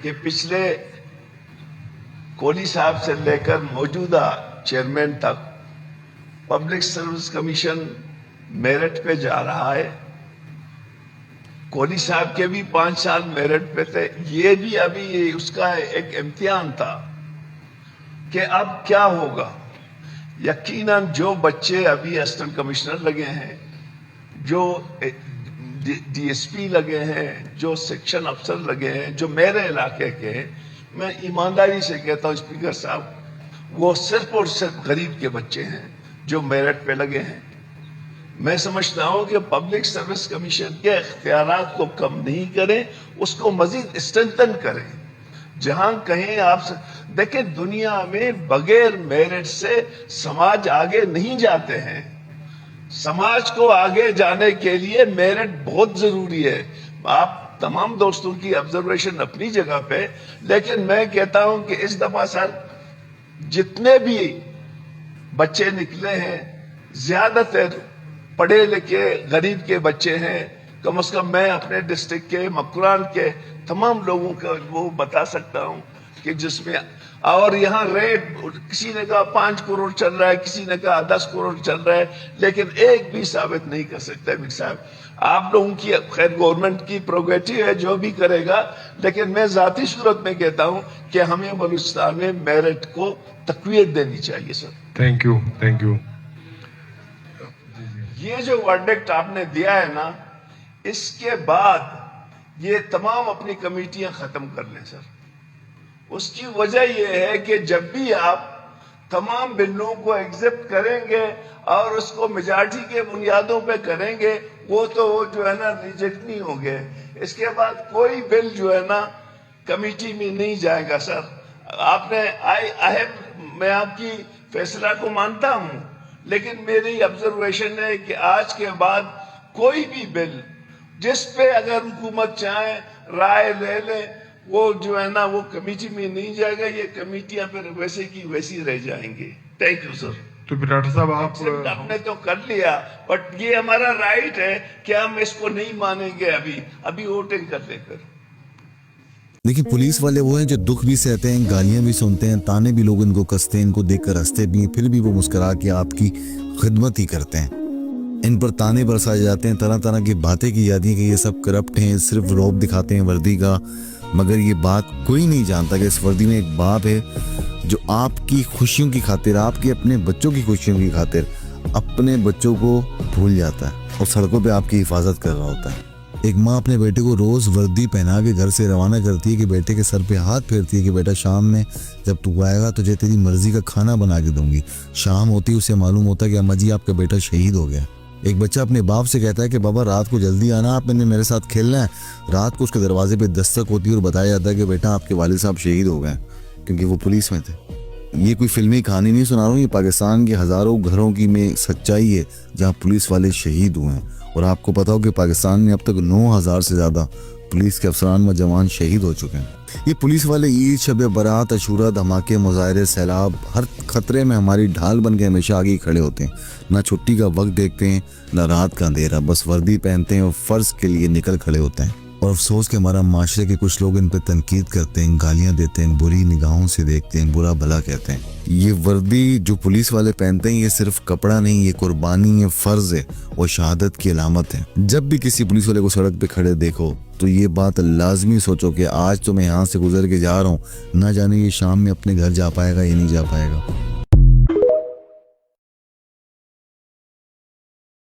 कि पिछले कोहली साहब से लेकर मौजूदा चेयरमैन तक पब्लिक सर्विस कमीशन मेरिट पे जा रहा है। कोहली साहब के भी 5 साल मेरिट पे थे, ये भी अभी उसका एक इम्तिहान था कि अब क्या होगा। यकीनन जो बच्चे अभी असिस्टेंट कमिश्नर लगे हैं, जो डीएसपी लगे हैं, जो सेक्शन अफसर लगे हैं, जो मेरे इलाके के हैं, मैं ईमानदारी से कहता हूं स्पीकर साहब, वो सिर्फ और सिर्फ गरीब के बच्चे हैं जो मेरिट पे लगे हैं। मैं समझता हूं कि पब्लिक सर्विस कमीशन के इख्तियारात को कम नहीं करें, उसको मजीद स्ट्रेंथन करें। जहां कहीं आप देखें, दुनिया में बगैर मेरिट से समाज आगे नहीं जाते हैं। समाज को आगे जाने के लिए मेरिट बहुत जरूरी है। आप तमाम दोस्तों की ऑब्जर्वेशन अपनी जगह पे, लेकिन मैं कहता हूं कि इस दफा सर जितने भी बच्चे निकले हैं, ज्यादातर पढ़े लिखे गरीब के बच्चे हैं। कम से कम मैं अपने डिस्ट्रिक्ट के मकुरान के तमाम लोगों का वो बता सकता हूं कि जिसमें, और यहाँ रेट किसी ने कहा 5 करोड़ चल रहा है, किसी ने कहा 10 करोड़ चल रहा है, लेकिन एक भी साबित नहीं कर सकता मीर साहब। आप लोगों की खैर गवर्नमेंट की प्रोग्रेटिव है, जो भी करेगा, लेकिन मैं जाती सूरत में कहता हूं कि हमें बलूचिस्तान में मेरिट को तकवीत देनी चाहिए sir. Thank you, thank you. ये जो वर्डिक्ट आपने दिया है ना, इसके बाद ये तमाम अपनी कमेटियां खत्म कर लें सर। उसकी वजह यह है कि जब भी आप तमाम बिलों को एक्सेप्ट करेंगे और उसको मेजॉरिटी के बुनियादों पे करेंगे, वो जो है ना रिजेक्ट नहीं होंगे। इसके बाद कोई बिल जो है ना कमेटी में नहीं जाएगा सर। आपने मैं आपकी फैसला को मानता हूं, लेकिन मेरी ऑब्जर्वेशन है कि आज के बाद कोई भी बिल जिस पे अगर हुकूमत चाहे राय ले ले, वो जो है ना वो कमेटी में नहीं जाएगा। ये कमेटियां फिर वैसे की वैसी रह जाएंगी। Thank you sir. तो डॉक्टर साहब आपने तो कर लिया, बट ये हमारा राइट है कि हम इसको नहीं मानेंगे अभी वोटिंग कर लेकर। देखिए, पुलिस वाले वो हैं जो दुख भी सहते हैं, गालियां भी सुनते हैं, ताने भी लोग इनको कसते हैं, इनको देखकर हंसते भी हैं, फिर भी वो मुस्कुरा के आपकी खिदमत ही करते हैं। इन पर ताने बरसाए जाते हैं, तरह तरह की बातें की जाती हैं कि ये सब करप्ट हैं, सिर्फ रौब दिखाते हैं वर्दी का। मगर ये बात कोई नहीं जानता कि इस वर्दी में एक बाप है जो आपकी खुशियों की खातिर, आपके अपने बच्चों की खुशियों की खातिर अपने बच्चों को भूल जाता है और सड़कों पे आपकी हिफाजत कर रहा होता है। एक माँ अपने बेटे को रोज़ वर्दी पहना के घर से रवाना करती है कि बेटे के सर पे हाथ फेरती है कि बेटा शाम में जब तू आएगा तुझे तेरी मर्जी का खाना बना के दूंगी। शाम होती उसे मालूम होता है कि अम्मा जी आपका बेटा शहीद हो गया। एक बच्चा अपने बाप से कहता है कि बाबा रात को जल्दी आना, आपने मेरे साथ खेलना है। रात को उसके दरवाजे पे दस्तक होती है और बताया जाता है कि बेटा आपके वालिद साहब शहीद हो गए क्योंकि वो पुलिस में थे। ये कोई फिल्मी कहानी नहीं सुना रहा हूँ, ये पाकिस्तान के हज़ारों घरों की में सच्चाई है जहाँ पुलिस वाले शहीद हुए हैं। और आपको पता हो कि पाकिस्तान में अब तक 9,000 से ज़्यादा पुलिस के अफसरान व जवान शहीद हो चुके हैं। ये पुलिस वाले ईद, शब बारात, अशूरा, धमाके, मुजाहरे, सैलाब, हर खतरे में हमारी ढाल बन के हमेशा आगे खड़े होते हैं। ना छुट्टी का वक्त देखते हैं, ना रात का अंधेरा, बस वर्दी पहनते हैं और फ़र्ज के लिए निकल खड़े होते हैं। और अफसोस के हमारा माशरे के कुछ लोग इन पर तनकीद करते हैं, गालियां देते हैं, बुरी निगाहों से देखते हैं, बुरा भला कहते हैं। ये वर्दी जो पुलिस वाले पहनते हैं, ये सिर्फ कपड़ा नहीं, ये कुर्बानी, ये फ़र्ज है और शहादत की अलामत है। जब भी किसी पुलिस वाले को सड़क पे खड़े देखो तो ये बात लाजमी सोचो कि आज तो मैं यहाँ से गुजर के जा रहा हूँ, ना जाने ये शाम में अपने घर जा पाएगा या नहीं जा पाएगा।